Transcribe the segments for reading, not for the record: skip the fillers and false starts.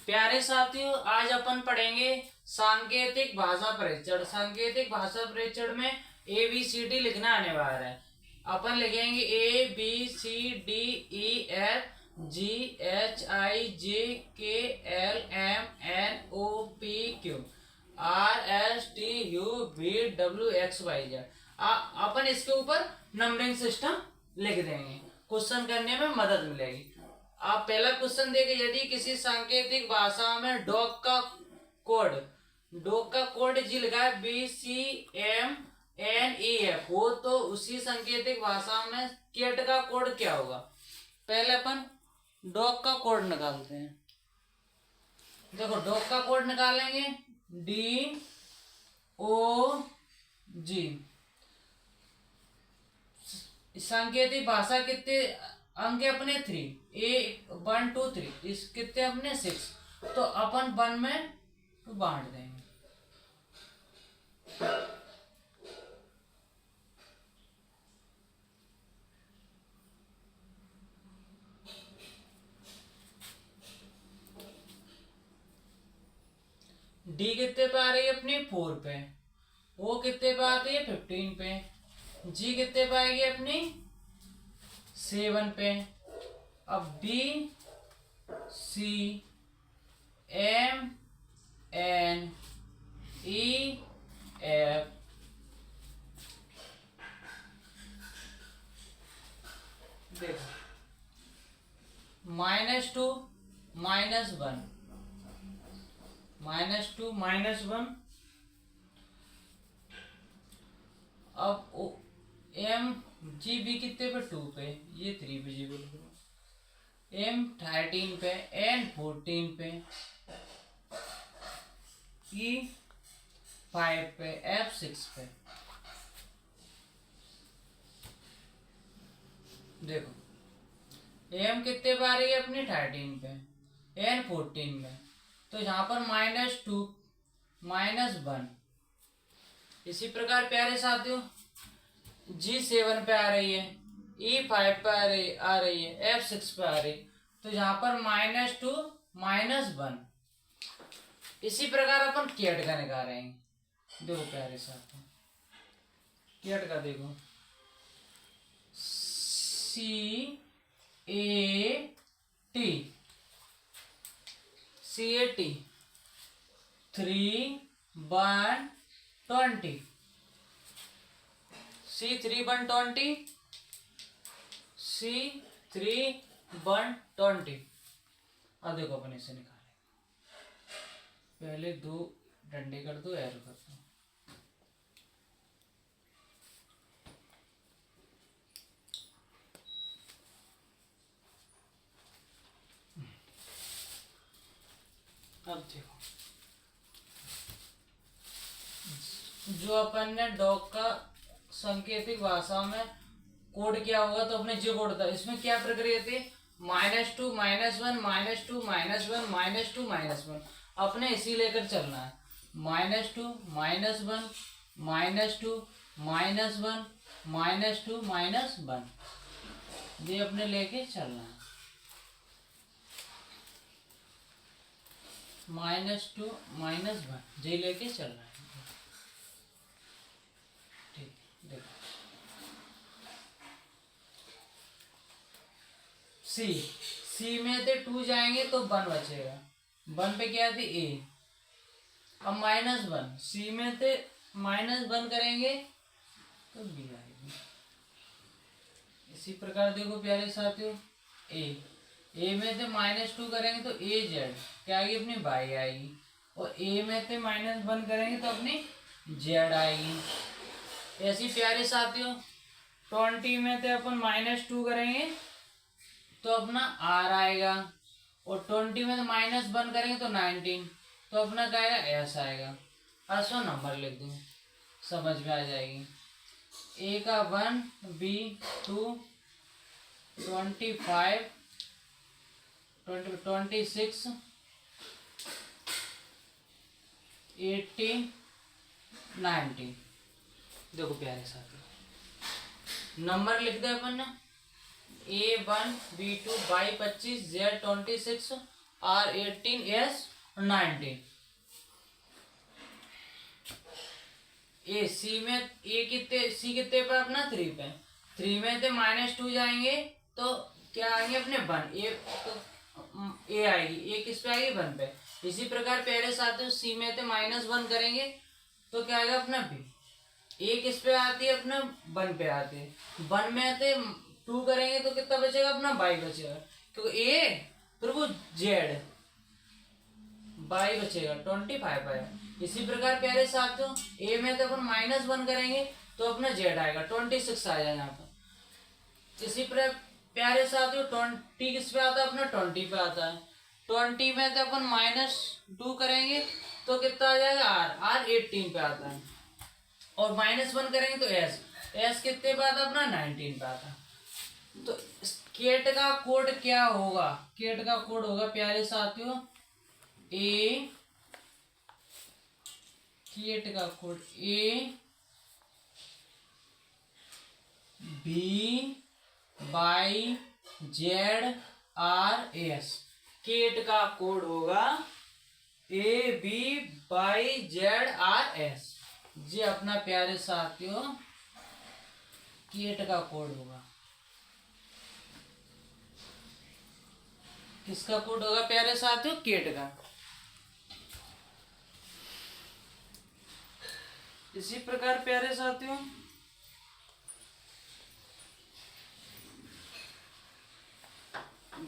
प्यारे साथियों, आज अपन पढ़ेंगे सांकेतिक भाषा परीक्षण। सांकेतिक भाषा परीक्षण में ABCD लिखना आने वाला है। अपन लिखेंगे ABCDEFGHIJKLMNOPQ अपन इसके ऊपर नंबरिंग सिस्टम लिख देंगे। क्वेश्चन करने में मदद मिलेगी। आप पहला क्वेश्चन देखें, यदि किसी सांकेतिक भाषा में डॉग का कोड जी लिखा है BCMNEF हो, तो उसी सांकेतिक भाषा में कैट का कोड क्या होगा। पहले अपन डॉग का कोड निकालते हैं। देखो, डॉग का कोड निकालेंगे DOG। सांकेतिक भाषा कितने अंक अपने 3, 1 2 3, इस कितने अपने 6, तो अपन 1 में बांट देंगे। डी कितने पे आ रही है अपनी 4 पे, ओ कितने पे आती है 15 पे, जी कितने पे आएगी अपनी 7 पे। अब BCMNEF देखो, -2 -1 -2 -1। अब MGB कितने पे 2 पे, ये 3 पे जी बिल्कुल, M 13 पे, N 14 पे, E 5 पे, F 6 पे। देखो, M कितने पे आ रही है अपनी 13 पे, N 14 में, तो यहाँ पर -2 -1। इसी प्रकार प्यारे साथियों, G 7 पे आ रही है, E 5 पे आ रही है, F 6 पे आ रही, तो यहाँ पर -2 -1। इसी प्रकार अपन कैट का निकालेंगे। देखो प्यारे साथियों, कैट का देखो CAT 3 1 20, C3 1 20, C3 1 20। अब देखो अपन इसे निकालें, पहले 2 डंडे कर दो, एरो कर दो। अब देखो, जो अपन ने डॉग का सांकेतिक भाषा में कोड किया होगा, तो अपने जो कोड था, इसमें क्या प्रक्रिया थी, -2 -1 -2 -1 -2 -1। अपने इसी लेकर चलना है, -2 -1 -2 -1 -2 -1, ये अपने लेके चलना है। -2 -1 ये लेके चलना है। ठीक, देखो सी में से 2 जाएंगे तो 1 बचेगा, 1 पे क्या थी A। अब -1, सी में से -1 करेंगे तो B आएगी। इसी प्रकार देखो प्यारे साथियों, A में से -2 करेंगे तो AZ क्या आएगी अपनी Y आएगी, और A में से -1 करेंगे तो अपनी Z आएगी। ऐसी प्यारे साथियों 20 में से अपन -2 करेंगे तो अपना R आएगा, और 20 में से -1 करेंगे तो 19, तो अपना क्या आएगा S आएगा। असो नंबर लिख दूँ, समझ में आ जाएगी। A का 1, B 2, 25 26 18 19। देखो प्यारे साथियों, नंबर लिख दे अपन ने A1 B2 22 25 Z 26 R18, S 19। ए सी में सी कितने पे अपना 3 पे, 3 में से -2 जाएंगे तो क्या आएंगे अपने 1, ए तो ए आएगी, ए किस पे आएगी 1 पे। इसी प्रकार पहले साथ सी में से -1 करेंगे तो क्या आएगा अपना बी, ए किस पे आती है अपना 1 पे आती है, 1 में से 2 करेंगे तो कितना बचेगा अपना बाई बचेगा, क्योंकि ए फिर वो जेड बाई बचेगा 25 आएगा। इसी प्रकार प्यारे साथियों ए में तो अपन -1 करेंगे तो अपना जेड आएगा 26 आ जाएगा यहाँ पर। इसी प्रकार प्यारे साथियों 20 किस पे आता है अपना 20 पे आता है, 20 में तो अपन -2 करेंगे तो कितना आ जाएगा आर 18 पे आता है, और -1 करेंगे तो एस कितने पे आता है अपना 19 पे आता है। तो केट का कोड क्या होगा, केट का कोड होगा प्यारे साथियों ए, केट का code A B by Z R S, cat का कोड होगा A B by Z R S. ये अपना प्यारे साथियों केट का कोड होगा। किसका कोड होगा प्यारे साथियों, केट का। इसी प्रकार प्यारे साथियों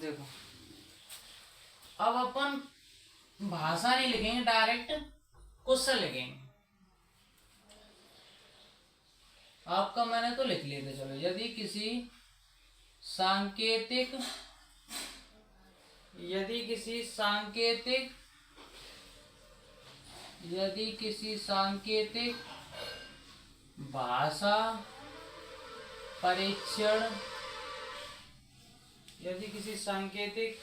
देखो अब अपन भाषा नहीं लिखेंगे, डायरेक्ट क्वेश्चन लिखेंगे। आपका मैंने तो लिख लिया था, चलो यदि किसी सांकेतिक भाषा परीक्षण, यदि किसी सांकेतिक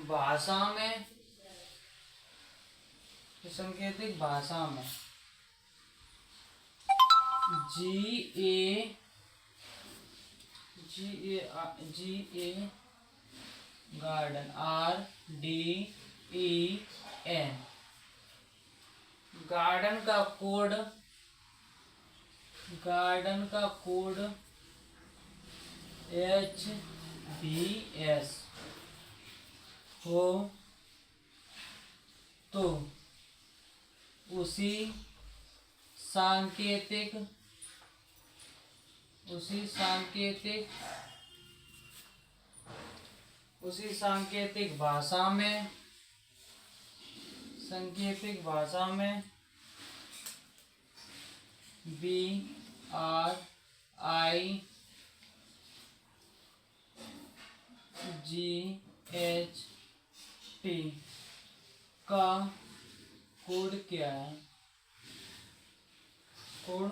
भाषा में GA गार्डन RDEN, गार्डन का कोड HBS हो तो उसी सांकेतिक भाषा में BRIGHT का कोड क्या है, कोड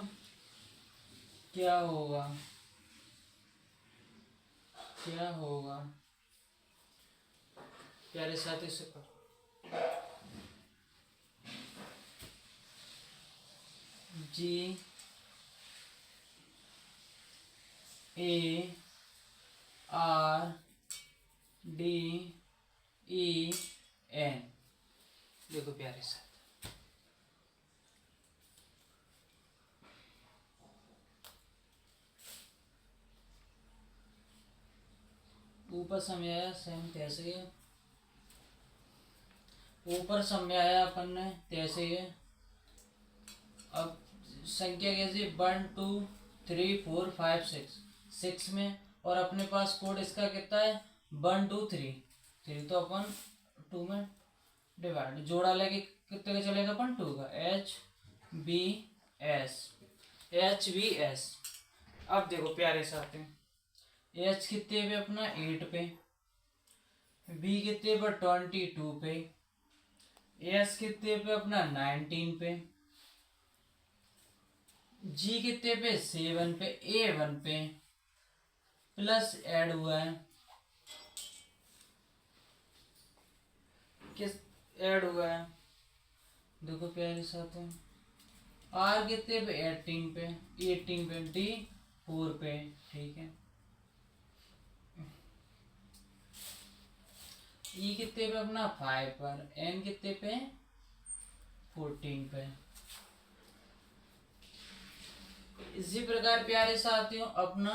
क्या होगा प्यारे साथी से GARDEN। देखो प्यारे साथ ऊपर समझाया सेम तैसे ही, ऊपर समझाया अपन ने तैसे ही। अब संख्या कैसी 1 2 3 4 5 6 में, और अपने पास कोड इसका कितना है 1 2 3 तो अपन 2 में डिवाइड, जोड़ा लेके कितने का चलेगा अपन 2 का, HBS। अब देखो प्यारे साथी H कितने पे अपना 8 पे, B कितने पे 22 पे, S कितने पे अपना 19 पे, G कितने पे 7 पे, A1 पे प्लस ऐड हुआ है, किस ऐड हुआ है देखो प्यारे साथियों, R कितने पे 18 पे, D 4 पे, ठीक है। ई कितने पे अपना 5 पर, एन कितने पे 14 पे। इसी प्रकार प्यारे साथियों अपना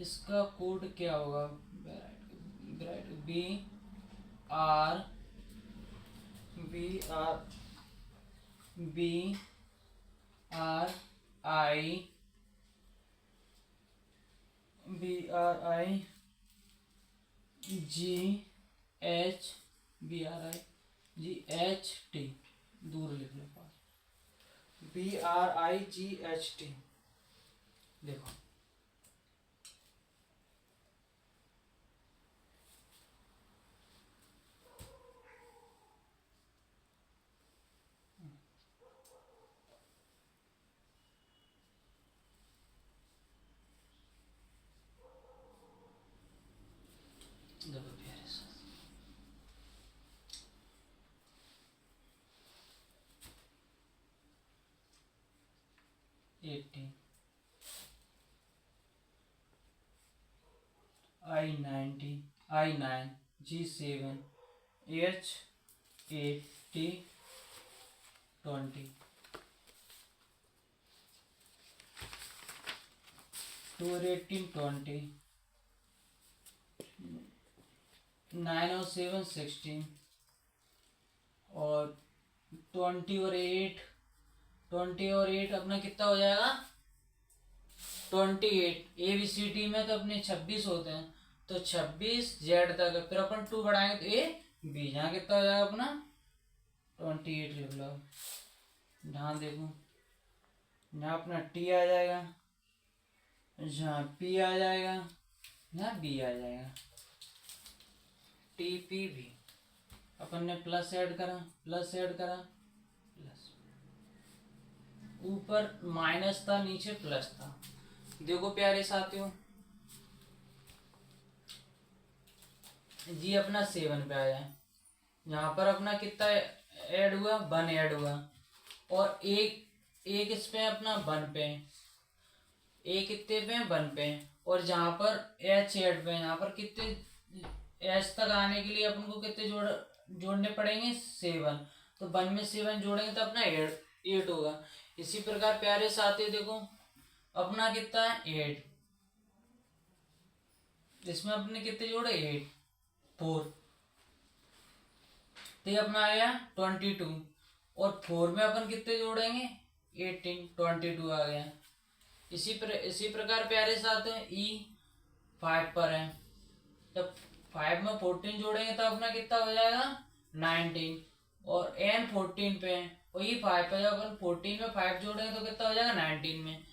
इसका कोड क्या होगा, B R B R I G H T, दूर लिख लो पास, BRIGHT। देखो देखो प्यारे साथ 18 I-90 I-9 G7 H-8 T-20 2 और 18 20 9 और 7 16 और 20 और 8 अपना कितना हो जाएगा 28। ABCD में तो अपने 26 होते हैं, तो 26 Z तक है। फिर अपन 2 बढ़ाएंगे तो AB, यहाँ कितना हो जाएगा अपना 28 लिख लो। यहाँ देखो, यहाँ अपना T आ जाएगा, यहाँ P आ जाएगा, यहाँ B आ जाएगा, TPB। अपन ने प्लस ऐड करा प्लस, ऊपर माइनस था नीचे प्लस था। देखो प्यारे साथियों, जी अपना 7 पे आया, यहाँ पर अपना कितना ऐड हुआ 1 ऐड हुआ, और एक इस पे अपना 1 पे, एक कितने पे 1 पे, और जहाँ पर H ऐड पे, यहाँ पर कितने H तक आने के लिए अपन को कितने जोड़ने पड़ेंगे 7, तो 1 में 7 जोड़ेंगे तो अपना 8 होगा। इसी प्रकार प्यारे साथियों देखो अपना कितना है 8, इसमें अपने कितने जोड़े 8 4, तो ये अपना आया 22, और 4 में अपन कितने जोड़ेंगे 18, 22 आ गया। इसी प्रकार प्यारे साथियों E 5 पर है, जब 5 में 14 जोड़ेंगे तो अपना कितना हो जाएगा 19, और N 14 पे है और E 5 पे, जब अपन 14 में 5 जोड़ेंगे तो कितना हो जाएगा 19 में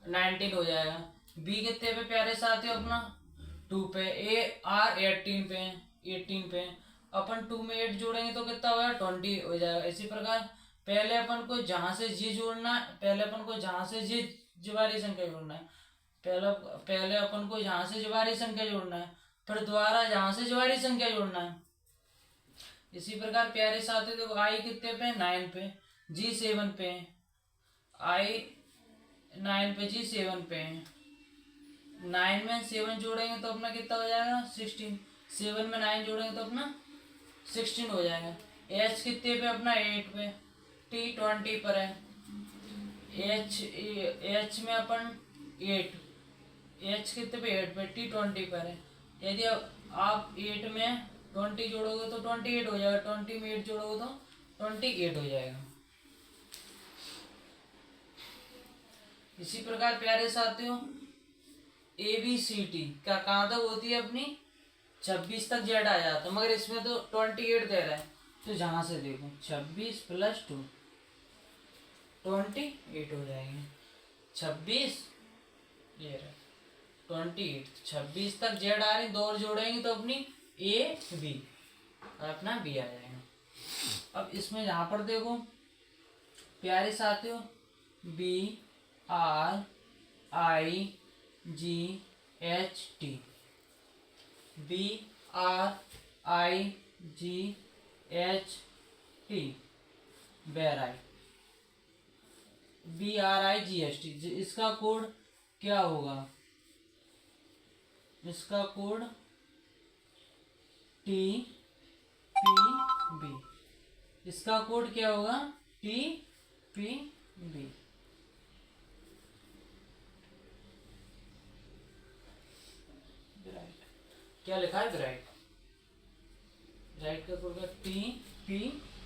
19 हो जाएगा। B कितने पे प्यारे साथियों अपना 2 पे, AR 18 पे अपन 2 में 8 जोड़ेंगे तो कितना हो जाएगा 20 हो जाएगा। इसी प्रकार पहले अपन को जहां से जी जोड़ना है, पहले अपन को जहां से जी ज्वारी संख्या जोड़ना है, पहले अपन को जहां से ज्वारी संख्या जोड़ना है, फिर दोबारा जहां से ज्वारी संख्या जोड़ना है। इसी प्रकार प्यारे साथियों देखो आई कितने पे 9 पे, जी 7 पे, आई 9 पे जी 7 पे है, 9 में 7 जोड़ेंगे तो अपना कितना हो जाएगा 16, 7 में 9 जोड़ेंगे तो अपना 16 हो जाएगा। H कितने पे अपना 8 पे, T20 पर है, H में अपन 8, H कितने पे 8 पे, T20 पर है। यदि आप 8 में 20 जोड़ोगे तो 28 हो जाएगा, 20 में 8 जोड़ोगे तो 28 हो जाएगा। इसी प्रकार प्यारे साथियों ABCD का कहाँ तक होती है अपनी 26 तक जेड आ जाता, मगर इसमें तो 28 दे रहा है, तो जहां से देखो 26 + 2 28 हो जाएंगे। 26 ये रहा 28, 26 तक जेड आ रही, 2 और जोड़ेंगे तो अपनी AB और अपना B आ जाएगा। अब इसमें यहाँ पर देखो प्यारे साथियों BRIGHT, BRIGHT BRIGHT, इसका कोड क्या होगा, इसका कोड टी पी बी। इसका कोड क्या होगा? T P B. क्या लिखा है? ब्राइट। ब्राइट का कोड क्या? T P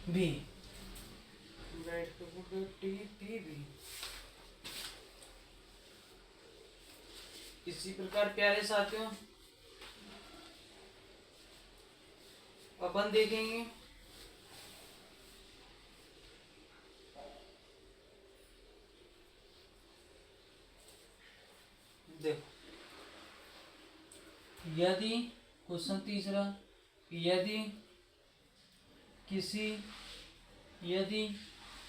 B. ब्राइट का कोड क्या? T P B. इसी प्रकार प्यारे साथियों अपन देखेंगे देखो, यदि क्वेश्चन तीसरा, यदि किसी यदि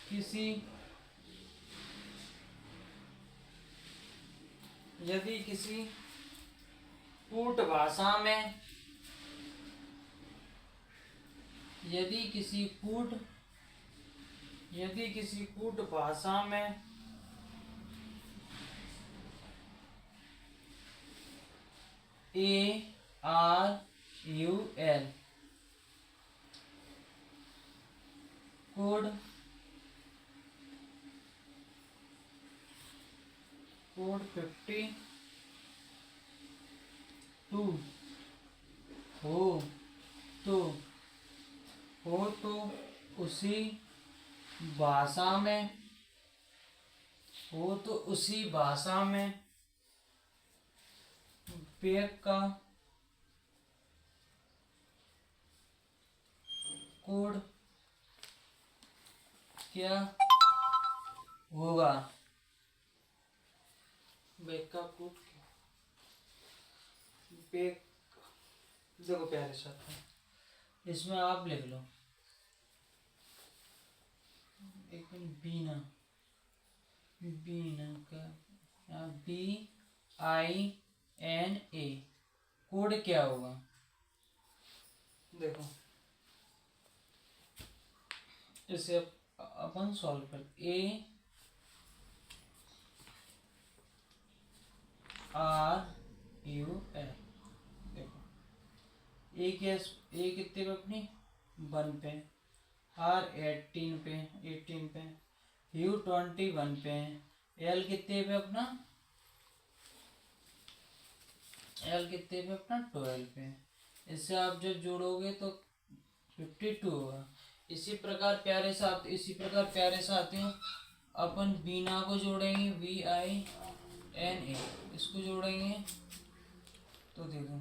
किसी यदि किसी कूट भाषा में यदि किसी कूट भाषा में ARUL कोड 52 हो तो उसी भाषा में पेय का कोड क्या होगा? बेग का कोड बेग। देखो प्यारे साथ, इसमें आप लिख लो एक बीना का BINA कोड क्या होगा? देखो इसे अपन सॉल्व कर ARUL। देखो ए कितने पे अपनी 1 पे, R 18 पे, U 21 पे, L कितने पे अपना 12 पे। इससे आप जब जोड़ोगे तो 52 होगा। इसी प्रकार प्यारे साथियों अपन बीना को जोड़ेंगे, BINA इसको जोड़ेंगे तो देखो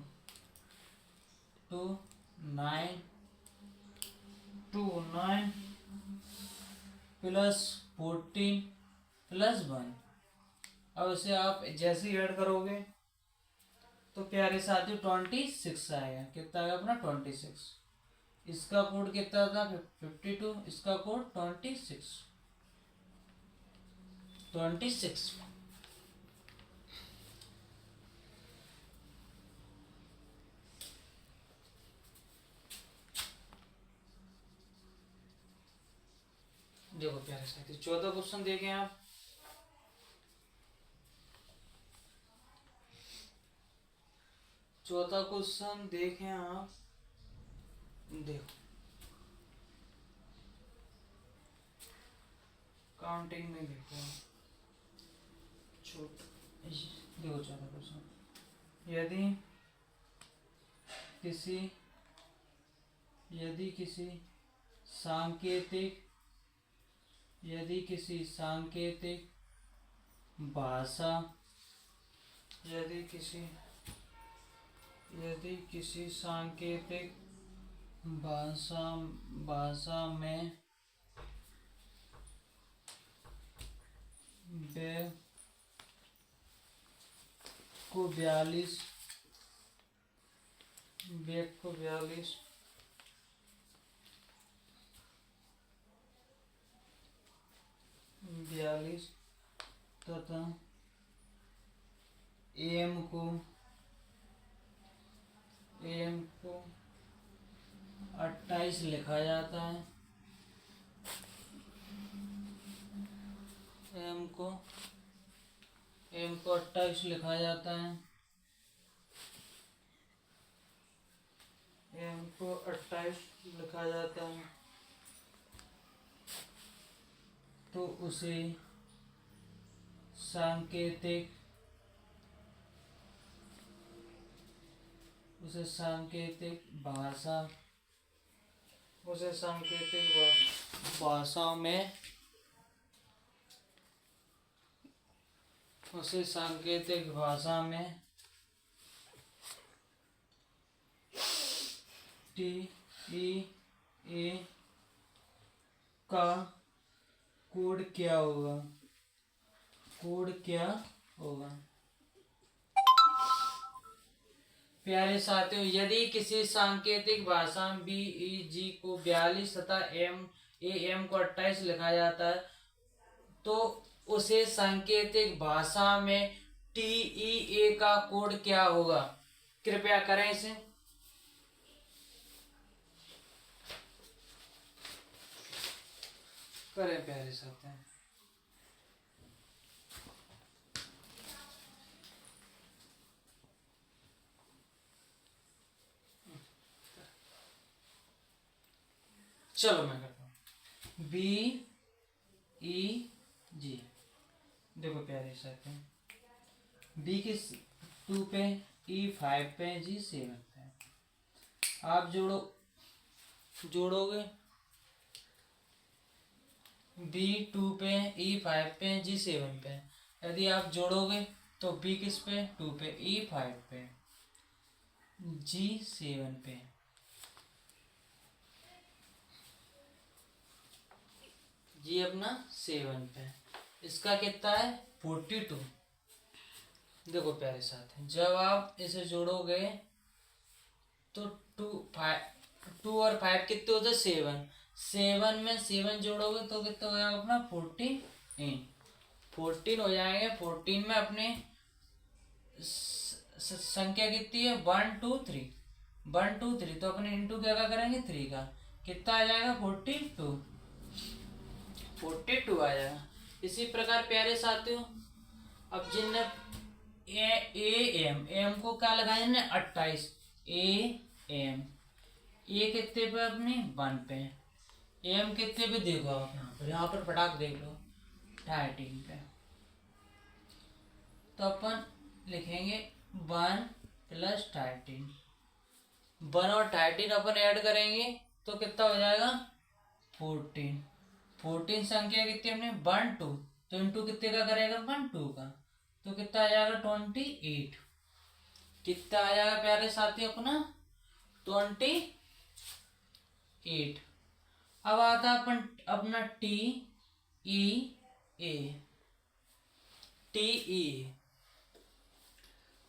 29 प्लस 14 प्लस 1। अब इसे आप जैसे ही ऐड करोगे तो प्यारे साथियों 26 आएगा। कितना आएगा अपना? 26। इसका कोड कितना था? 52। इसका कोड 26। देखो प्यारे साथी, 14 क्वेश्चन देखें आप। चौथा क्वेश्चन देखें आप। देखो काउंटिंग में देखो देखो चौथा क्वेश्चन, यदि किसी सांकेतिक भाषा में वेब को 42 तथा AM को 28 लिखा जाता है। AM को 28 लिखा जाता है। m को 28 लिखा जाता है तो उसे सांकेतिक भाषा में TEA का कोड क्या होगा। प्यारे साथियों, यदि किसी सांकेतिक भाषा में BEG को 42 तथा AM को 28 लिखा जाता है तो उसे सांकेतिक भाषा में TEA का कोड क्या होगा। कृपया करें इसे। करें प्यारे साथियों। चलो मैं करता हूँ। BEG, देखो प्यारे साथियों, B किस 2 पे, E 5 पे, G 7 पे। आप जोड़ोगे B 2 पे, E 5 पे, G 7 पे। यदि आप जोड़ोगे तो B किस पे, 2 पे, E 5 पे, G 7 पे। G अपना 7 पे। इसका कितना है 42। देखो प्यारे साथ, जब आप इसे जोड़ोगे तो 2 और 5 कितने होते, 7 में 7 जोड़ोगे तो कितना हो जाएगा अपना 14 हो जाएंगे। 14 में अपने संख्या कितनी है 1 2 3 तो अपने इंटू क्या करेंगे 3 का, कितना आ जाएगा 42 आ जाएगा। इसी प्रकार प्यारे साथियों, अब जिनने एम को क्या लगाया ने 28, AM ये कितने पे अपने 1 पे, AM कितने पे देखो आप यहाँ पर फटाक देख लो 13 पे। तो अपन लिखेंगे 1 + 13, 1 और 13 अपन ऐड करेंगे तो कितना हो जाएगा 14 संख्या कितनी हमने 1 2 तो इंटू कितने का करेगा 1 2 का, तो कितना आ जाएगा 28। कितना आ जाएगा प्यारे साथी अपना 28। अब आता अपन अपना TEA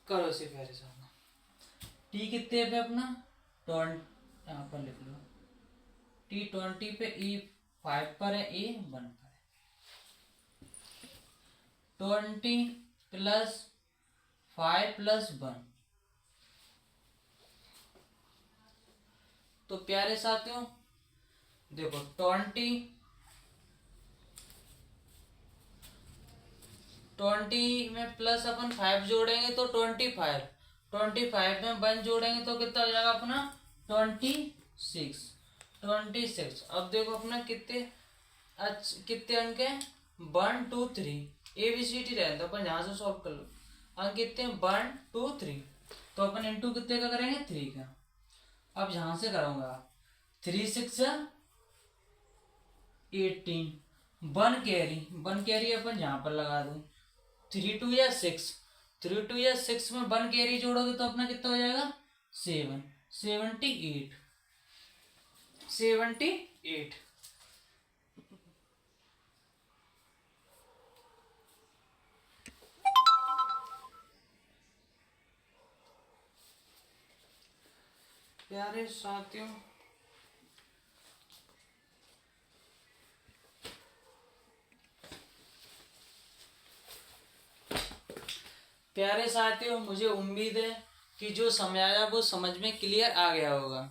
करो इसे प्यारे साथ। T कितने पे अपना 20, यहाँ पर लिख लो T 20 पे, E 5 पर है, A 1 पर है। 20 + 5 + 1 तो प्यारे साथियों देखो 20 में प्लस अपन 5 जोड़ेंगे तो 25 में 1 जोड़ेंगे तो कितना हो जाएगा अपना 26। अब देखो अपना कितने अंक है 1 2 3 ABCD रहता तो अपन यहाँ से सॉल्व कर लो। अंक कितने 1 2 3 तो अपन इंटू कितने का करेंगे 3 का। अब यहाँ से करूँगा 3 6 18, 1 कैरी अपन यहाँ पर लगा दूँ 3 2 या 6 में 1 कैरी जोड़ोगे तो अपना कितना हो जाएगा 78। प्यारे साथियों मुझे उम्मीद है कि जो समझाया वो समझ में क्लियर आ गया होगा।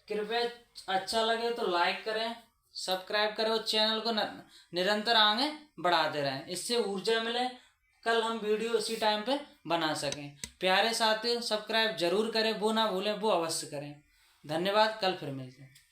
कृपया अच्छा लगे तो लाइक करें, सब्सक्राइब करें और चैनल को निरंतर आगे बढ़ाते रहें, इससे ऊर्जा मिले। कल हम वीडियो इसी टाइम पे बना सकें। प्यारे साथियों, सब्सक्राइब जरूर करें, वो ना भूलें, वो अवश्य करें। धन्यवाद, कल फिर मिलते हैं।